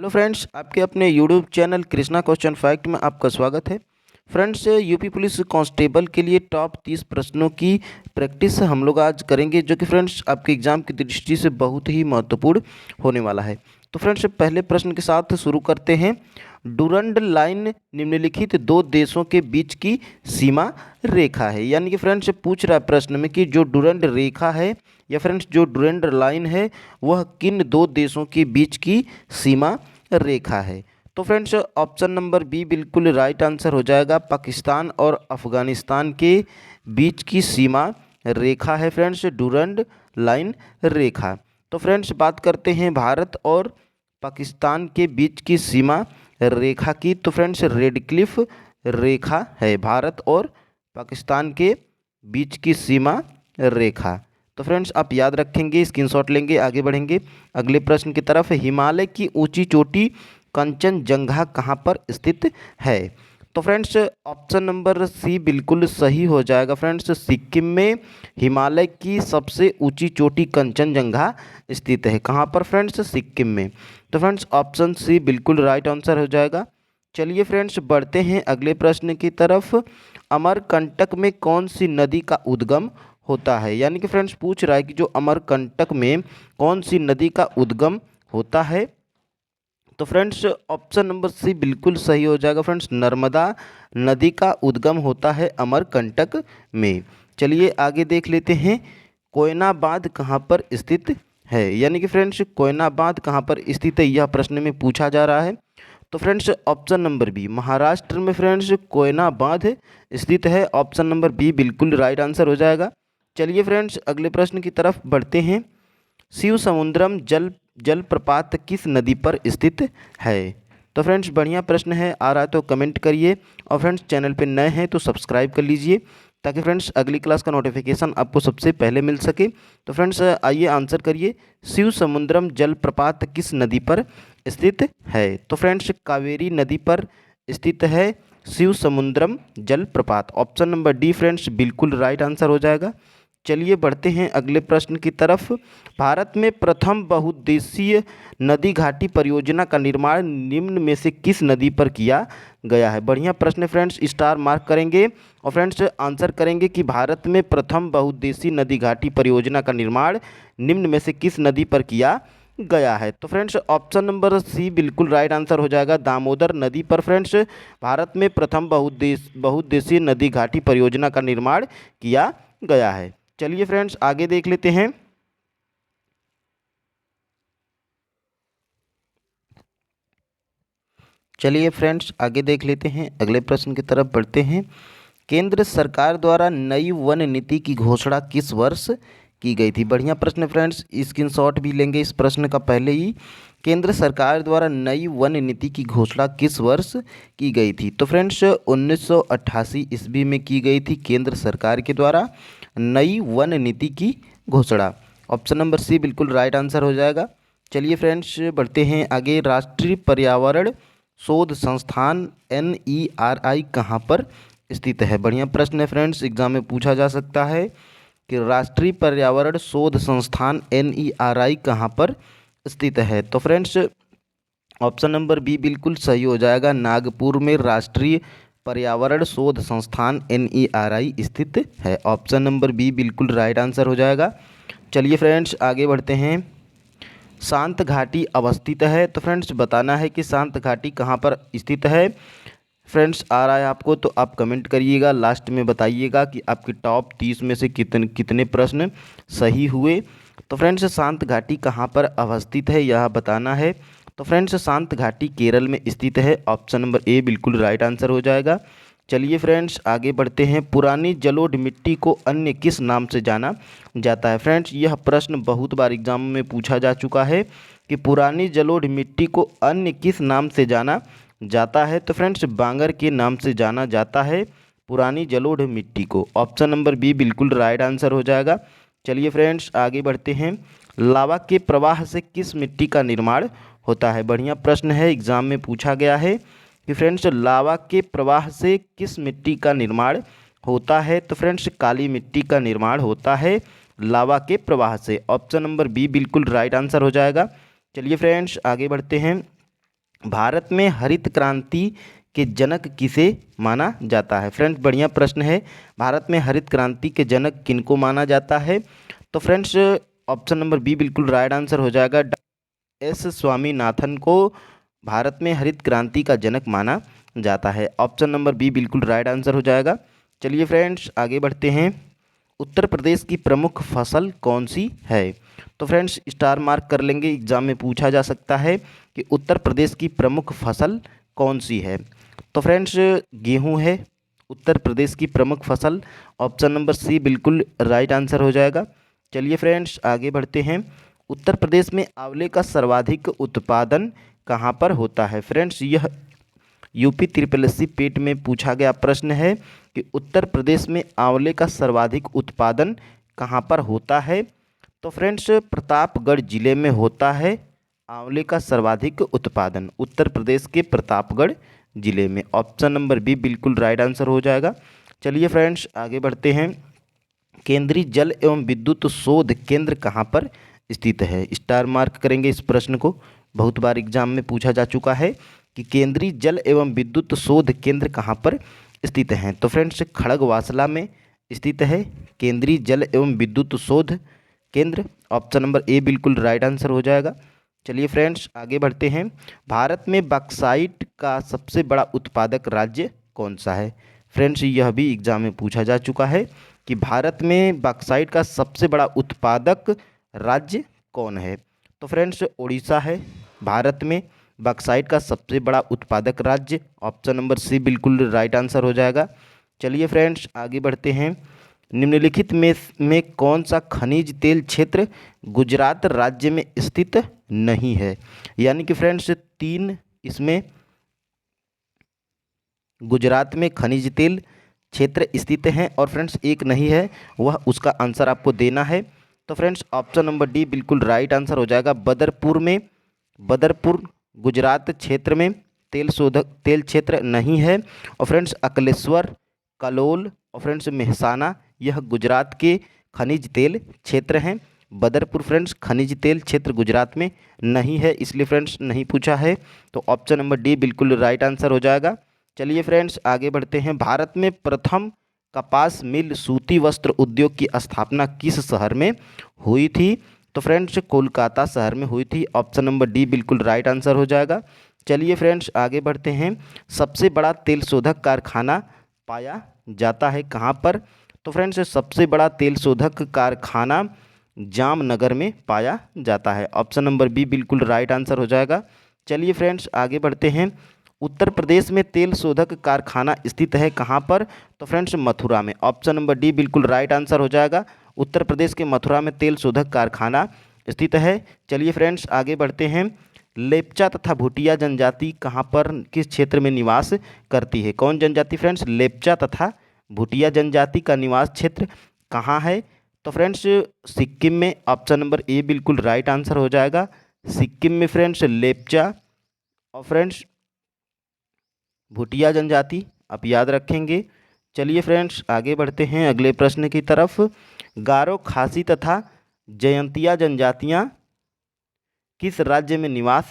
Hello friends, आपके अपने YouTube channel Krishna question fact में आपका स्वागत है। फ्रेंड्स, यूपी पुलिस कांस्टेबल के लिए टॉप 30 प्रश्नों की प्रैक्टिस हम लोग आज करेंगे, जो कि फ्रेंड्स आपके एग्जाम की दृष्टि से बहुत ही महत्वपूर्ण होने वाला है। तो फ्रेंड्स, पहले प्रश्न के साथ शुरू करते हैं। डूरंड लाइन निम्नलिखित दो देशों के बीच की सीमा रेखा है। यानी कि फ्रेंड्स पूछ रहा है प्रश्न में कि जो डूरंड रेखा है या फ्रेंड्स जो डूरंड लाइन है वह किन दो देशों के बीच की सीमा रेखा है। तो फ्रेंड्स ऑप्शन नंबर बी बिल्कुल राइट आंसर हो जाएगा। पाकिस्तान और अफ़गानिस्तान के बीच की सीमा रेखा है फ्रेंड्स डूरंड लाइन रेखा। तो फ्रेंड्स बात करते हैं भारत और पाकिस्तान के बीच की सीमा रेखा की। तो फ्रेंड्स रेड क्लिफ रेखा है भारत और पाकिस्तान के बीच की सीमा रेखा। तो फ्रेंड्स आप याद रखेंगे, स्क्रीनशॉट लेंगे, आगे बढ़ेंगे अगले प्रश्न की तरफ। हिमालय की ऊंची चोटी कंचनजंगा कहाँ पर स्थित है। तो फ्रेंड्स ऑप्शन नंबर सी बिल्कुल सही हो जाएगा। फ्रेंड्स सिक्किम में हिमालय की सबसे ऊंची चोटी कंचनजंगा स्थित है। कहाँ पर फ्रेंड्स? सिक्किम में। तो फ्रेंड्स ऑप्शन सी बिल्कुल राइट आंसर हो जाएगा। चलिए फ्रेंड्स बढ़ते हैं अगले प्रश्न की तरफ। अमरकंटक में कौन सी नदी का उद्गम होता है। यानी कि फ्रेंड्स पूछ रहा है कि जो अमरकंटक में कौन सी नदी का उद्गम होता है। तो फ्रेंड्स ऑप्शन नंबर सी बिल्कुल सही हो जाएगा। फ्रेंड्स नर्मदा नदी का उद्गम होता है अमरकंटक में। चलिए आगे देख लेते हैं। कोयना बांध कहाँ पर स्थित है। यानी कि फ्रेंड्स कोयना बांध कहाँ पर स्थित है, यह प्रश्न में पूछा जा रहा है। तो friends option number B Maharashtra में फ्रेंड्स कोयना बांध स्थित है। ऑप्शन नंबर बी बिल्कुल राइट आंसर हो जाएगा। चलिए फ्रेंड्स अगले प्रश्न की तरफ बढ़ते हैं। शिव समुद्रम जलप्रपात किस नदी पर स्थित है। तो फ्रेंड्स बढ़िया प्रश्न है, आ रहा है तो कमेंट करिए, और फ्रेंड्स चैनल पे नए हैं तो सब्सक्राइब कर लीजिए ताकि फ्रेंड्स अगली क्लास का नोटिफिकेशन आपको सबसे पहले मिल सके। तो फ्रेंड्स आइए आंसर करिए, शिव समुद्रम जलप्रपात किस नदी पर स्थित है। तो फ्रेंड्स कावेरी नदी पर स्थित है शिव समुद्रम जलप्रपात। ऑप्शन नंबर डी फ्रेंड्स बिल्कुल राइट आंसर हो जाएगा। चलिए बढ़ते हैं अगले प्रश्न की तरफ। भारत में प्रथम बहुउद्देशीय नदी घाटी परियोजना का निर्माण निम्न में से किस नदी पर किया गया है। बढ़िया प्रश्न है फ्रेंड्स, स्टार मार्क करेंगे और फ्रेंड्स आंसर करेंगे कि भारत में प्रथम बहुउद्देशीय नदी घाटी परियोजना का निर्माण निम्न में से किस नदी पर किया गया है। तो फ्रेंड्स ऑप्शन नंबर सी बिल्कुल राइट आंसर हो जाएगा। दामोदर नदी पर फ्रेंड्स भारत में प्रथम बहुउद्देशीय नदी घाटी परियोजना का निर्माण किया गया है। चलिए फ्रेंड्स आगे देख लेते हैं। चलिए फ्रेंड्स आगे देख लेते हैं, अगले प्रश्न की तरफ बढ़ते हैं। केंद्र सरकार द्वारा नई वन नीति की घोषणा किस वर्ष की गई थी। बढ़िया प्रश्न फ्रेंड्स, स्क्रीनशॉट भी लेंगे इस प्रश्न का पहले ही। केंद्र सरकार द्वारा नई वन नीति की घोषणा किस वर्ष की गई थी। तो फ्रेंड्स 1988 ईस्वी में की गई थी केंद्र सरकार के द्वारा नई वन नीति की घोषणा। ऑप्शन नंबर सी बिल्कुल राइट आंसर हो जाएगा। चलिए फ्रेंड्स बढ़ते हैं आगे। राष्ट्रीय पर्यावरण शोध संस्थान NERI कहाँ पर स्थित है। बढ़िया प्रश्न है फ्रेंड्स, एग्जाम में पूछा जा सकता है कि राष्ट्रीय पर्यावरण शोध संस्थान NERI कहाँ पर स्थित है। तो फ्रेंड्स ऑप्शन नंबर बी बिल्कुल सही हो जाएगा। नागपुर में राष्ट्रीय पर्यावरण शोध संस्थान NERI स्थित है। ऑप्शन नंबर बी बिल्कुल राइट आंसर हो जाएगा। चलिए फ्रेंड्स आगे बढ़ते हैं। शांत घाटी अवस्थित है। तो फ्रेंड्स बताना है कि शांत घाटी कहाँ पर स्थित है। फ्रेंड्स आ रहा है आपको तो आप कमेंट करिएगा, लास्ट में बताइएगा कि आपके टॉप 30 में से कितने प्रश्न सही हुए। तो फ्रेंड्स शांत घाटी कहाँ पर अवस्थित है यह बताना है। तो फ्रेंड्स शांत घाटी केरल में स्थित है। ऑप्शन नंबर ए बिल्कुल राइट आंसर हो जाएगा। चलिए फ्रेंड्स आगे बढ़ते हैं। पुरानी जलोढ़ मिट्टी को अन्य किस नाम से जाना जाता है। फ्रेंड्स यह प्रश्न बहुत बार एग्जाम में पूछा जा चुका है कि पुरानी जलोढ़ मिट्टी को अन्य किस नाम से जाना जाता है। तो फ्रेंड्स बांगर के नाम से जाना जाता है पुरानी जलोढ़ मिट्टी को। ऑप्शन नंबर बी बिल्कुल राइट आंसर हो जाएगा। चलिए फ्रेंड्स आगे बढ़ते हैं। लावा के प्रवाह से किस मिट्टी का निर्माण होता है। बढ़िया प्रश्न है, एग्जाम में पूछा गया है कि फ्रेंड्स लावा के प्रवाह से किस मिट्टी का निर्माण होता है। तो फ्रेंड्स काली मिट्टी का निर्माण होता है लावा के प्रवाह से। ऑप्शन नंबर बी बिल्कुल राइट आंसर हो जाएगा। चलिए फ्रेंड्स आगे बढ़ते हैं। भारत में हरित क्रांति के जनक किसे माना जाता है? फ्रेंड्स बढ़िया प्रश्न है। भारत में हरित क्रांति के जनक किनको माना जाता है? तो फ्रेंड्स ऑप्शन नंबर बी बिल्कुल राइट आंसर हो जाएगा। एस स्वामीनाथन को भारत में हरित क्रांति का जनक माना जाता है। ऑप्शन नंबर बी बिल्कुल राइट आंसर हो जाएगा। चलिए फ्रेंड्स आगे बढ़ते हैं। उत्तर प्रदेश की प्रमुख फसल कौन सी है? तो फ्रेंड्स स्टार मार्क कर लेंगे, एग्जाम में पूछा जा सकता है कि उत्तर प्रदेश की प्रमुख फसल कौन सी है। तो फ्रेंड्स गेहूं है उत्तर प्रदेश की प्रमुख फसल। ऑप्शन नंबर सी बिल्कुल राइट आंसर हो जाएगा। चलिए फ्रेंड्स आगे बढ़ते हैं। उत्तर प्रदेश में आंवले का सर्वाधिक उत्पादन कहाँ पर होता है? फ्रेंड्स यह यूपी SSC पेट में पूछा गया प्रश्न है कि उत्तर प्रदेश में आंवले का सर्वाधिक उत्पादन कहाँ पर होता है? तो फ्रेंड्स प्रतापगढ़ जिले में होता है आंवले का सर्वाधिक उत्पादन, उत्तर प्रदेश के प्रतापगढ़ जिले में। ऑप्शन नंबर बी बिल्कुल राइट आंसर हो जाएगा। चलिए फ्रेंड्स आगे बढ़ते हैं। केंद्रीय जल एवं विद्युत शोध केंद्र कहाँ पर स्थित है? स्टार मार्क करेंगे इस प्रश्न को, बहुत बार एग्जाम में पूछा जा चुका है कि केंद्रीय जल एवं विद्युत शोध केंद्र कहाँ पर स्थित हैं। तो फ्रेंड्स खड़गवासला में स्थित है केंद्रीय जल एवं विद्युत शोध केंद्र। ऑप्शन नंबर ए बिल्कुल राइट आंसर हो जाएगा। चलिए फ्रेंड्स आगे बढ़ते हैं। भारत में बॉक्साइट का सबसे बड़ा उत्पादक राज्य कौन सा है? फ्रेंड्स यह भी एग्जाम में पूछा जा चुका है कि भारत में बॉक्साइट का सबसे बड़ा उत्पादक राज्य कौन है? तो फ्रेंड्स उड़ीसा है भारत में बॉक्साइट का सबसे बड़ा उत्पादक राज्य। ऑप्शन नंबर सी बिल्कुल राइट आंसर हो जाएगा। चलिए फ्रेंड्स आगे बढ़ते हैं। निम्नलिखित में कौन सा खनिज तेल क्षेत्र गुजरात राज्य में स्थित नहीं है? यानी कि फ्रेंड्स तीन इसमें गुजरात में खनिज तेल क्षेत्र स्थित हैं और फ्रेंड्स एक नहीं है, वह उसका आंसर आपको देना है। तो फ्रेंड्स ऑप्शन नंबर डी बिल्कुल राइट आंसर हो जाएगा। बदरपुर गुजरात क्षेत्र में तेल क्षेत्र नहीं है। और फ्रेंड्स अकलेश्वर, कलोल और फ्रेंड्स मेहसाना यह गुजरात के खनिज तेल क्षेत्र हैं। बदरपुर फ्रेंड्स खनिज तेल क्षेत्र गुजरात में नहीं है, इसलिए फ्रेंड्स नहीं पूछा है। तो ऑप्शन नंबर डी बिल्कुल राइट आंसर हो जाएगा। चलिए फ्रेंड्स आगे बढ़ते हैं। भारत में प्रथम कपास मिल सूती वस्त्र उद्योग की स्थापना किस शहर में हुई थी? तो फ्रेंड्स कोलकाता शहर में हुई थी। ऑप्शन नंबर डी बिल्कुल राइट आंसर हो जाएगा। चलिए फ्रेंड्स आगे बढ़ते हैं। सबसे बड़ा तेल शोधक कारखाना पाया जाता है कहाँ पर? तो फ्रेंड्स सबसे बड़ा तेल शोधक कारखाना जामनगर में पाया जाता है। ऑप्शन नंबर बी बिल्कुल राइट आंसर हो जाएगा। चलिए फ्रेंड्स आगे बढ़ते हैं। उत्तर प्रदेश में तेल शोधक कारखाना स्थित है कहाँ पर? तो फ्रेंड्स मथुरा में। ऑप्शन नंबर डी बिल्कुल राइट आंसर हो जाएगा। उत्तर प्रदेश के मथुरा में तेल शोधक कारखाना स्थित है। चलिए फ्रेंड्स आगे बढ़ते हैं। लेप्चा तथा भूटिया जनजाति कहाँ पर किस क्षेत्र में निवास करती है? कौन जनजाति फ्रेंड्स? लेप्चा तथा भूटिया जनजाति का निवास क्षेत्र कहाँ है? तो फ्रेंड्स सिक्किम में। ऑप्शन नंबर ए बिल्कुल राइट आंसर हो जाएगा। सिक्किम में फ्रेंड्स लेप्चा और फ्रेंड्स भूटिया जनजाति आप याद रखेंगे। चलिए फ्रेंड्स आगे बढ़ते हैं अगले प्रश्न की तरफ। गारो, खासी तथा जयंतिया जनजातियाँ किस राज्य में निवास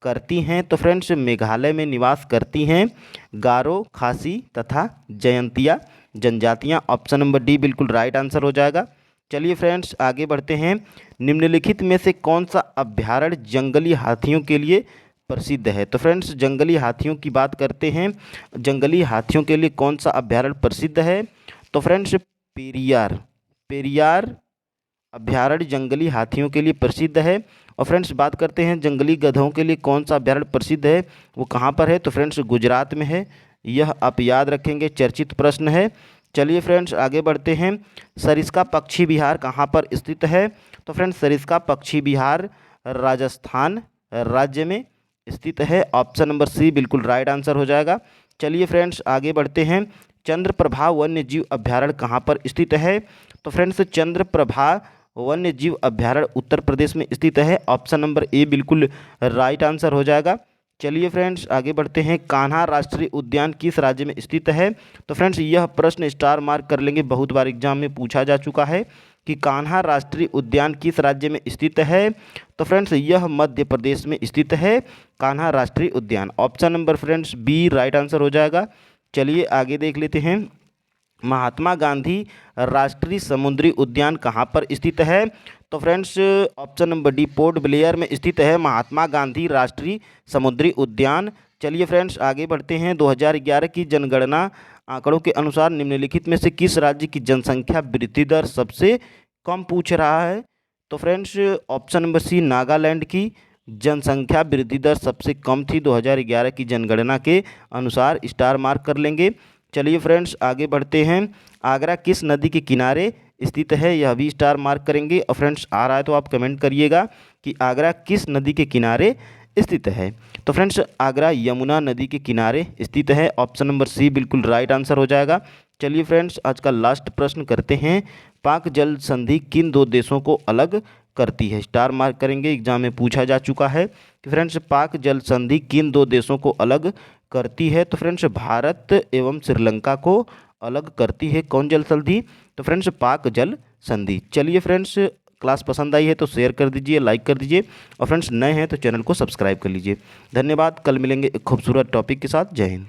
करती हैं? तो फ्रेंड्स मेघालय में निवास करती हैं गारो, खासी तथा जयंतिया जनजातियाँ। ऑप्शन नंबर डी बिल्कुल राइट आंसर हो जाएगा। चलिए फ्रेंड्स आगे बढ़ते हैं। निम्नलिखित में से कौन सा अभ्यारण्य जंगली हाथियों के लिए प्रसिद्ध है? तो फ्रेंड्स जंगली हाथियों की बात करते हैं। जंगली हाथियों के लिए कौन सा अभ्यारण्य प्रसिद्ध है? तो फ्रेंड्स पेरियार अभ्यारण्य जंगली हाथियों के लिए प्रसिद्ध है। और फ्रेंड्स बात करते हैं जंगली गधों के लिए कौन सा अभ्यारण्य प्रसिद्ध है, वो कहाँ पर है? तो फ्रेंड्स गुजरात में है। यह आप याद रखेंगे, चर्चित प्रश्न है। चलिए फ्रेंड्स आगे बढ़ते हैं। सरिस्का पक्षी विहार कहाँ पर स्थित है? तो फ्रेंड्स सरिस्का पक्षी विहार राजस्थान राज्य में स्थित है। ऑप्शन नंबर सी बिल्कुल राइट आंसर हो जाएगा। चलिए फ्रेंड्स आगे बढ़ते हैं। चंद्रप्रभा वन्य जीव अभ्यारण्य कहाँ पर स्थित है? तो फ्रेंड्स चंद्रप्रभा वन्य जीव अभ्यारण्य उत्तर प्रदेश में स्थित है। ऑप्शन नंबर ए बिल्कुल राइट आंसर हो जाएगा। चलिए फ्रेंड्स आगे बढ़ते हैं। कान्हा राष्ट्रीय उद्यान किस राज्य में स्थित है? तो फ्रेंड्स यह प्रश्न स्टार मार्क कर लेंगे, बहुत बार एग्जाम में पूछा जा चुका है कि कान्हा राष्ट्रीय उद्यान किस राज्य में स्थित है। तो फ्रेंड्स यह मध्य प्रदेश में स्थित है कान्हा राष्ट्रीय उद्यान। Option number friends B right answer हो जाएगा। चलिए आगे देख लेते हैं। महात्मा गांधी राष्ट्रीय समुद्री उद्यान कहाँ पर स्थित है? तो friends option number D port Blair में स्थित है महात्मा गांधी राष्ट्रीय समुद्री उद्यान। चलिए फ्रेंड्स आगे बढ़ते हैं। 2011 की जनगणना आंकड़ों के अनुसार निम्नलिखित में से किस राज्य की जनसंख्या वृद्धि दर सबसे कम पूछ रहा है? तो friends option number C Nagaland की जनसंख्या वृद्धि दर सबसे कम थी 2011 की जनगणना के अनुसार, स्टार मार्क कर लेंगे। चलिए फ्रेंड्स आगे बढ़ते हैं। आगरा किस नदी के किनारे स्थित है? यह भी स्टार मार्क करेंगे। और फ्रेंड्स आ रहा है तो आप कमेंट करिएगा कि आगरा किस नदी के किनारे स्थित है। तो फ्रेंड्स आगरा यमुना नदी के किनारे स्थित है। ऑप्शन नंबर सी बिल्कुल राइट आंसर हो जाएगा। चलिए फ्रेंड्स आज का लास्ट प्रश्न करते हैं। पाक जल संधि किन दो देशों को अलग करती है? स्टार मार्क करेंगे, एग्जाम में पूछा जा चुका है कि फ्रेंड्स पाक जल संधि किन दो देशों को अलग करती है? तो फ्रेंड्स भारत एवं श्रीलंका को अलग करती है। कौन जल संधि? तो फ्रेंड्स पाक जल संधि। चलिए फ्रेंड्स क्लास पसंद आई है तो शेयर कर दीजिए, लाइक कर दीजिए, और फ्रेंड्स नए हैं तो चैनल को सब्सक्राइब कर लीजिए। धन्यवाद। कल मिलेंगे एक खूबसूरत टॉपिक के साथ। जय हिंद।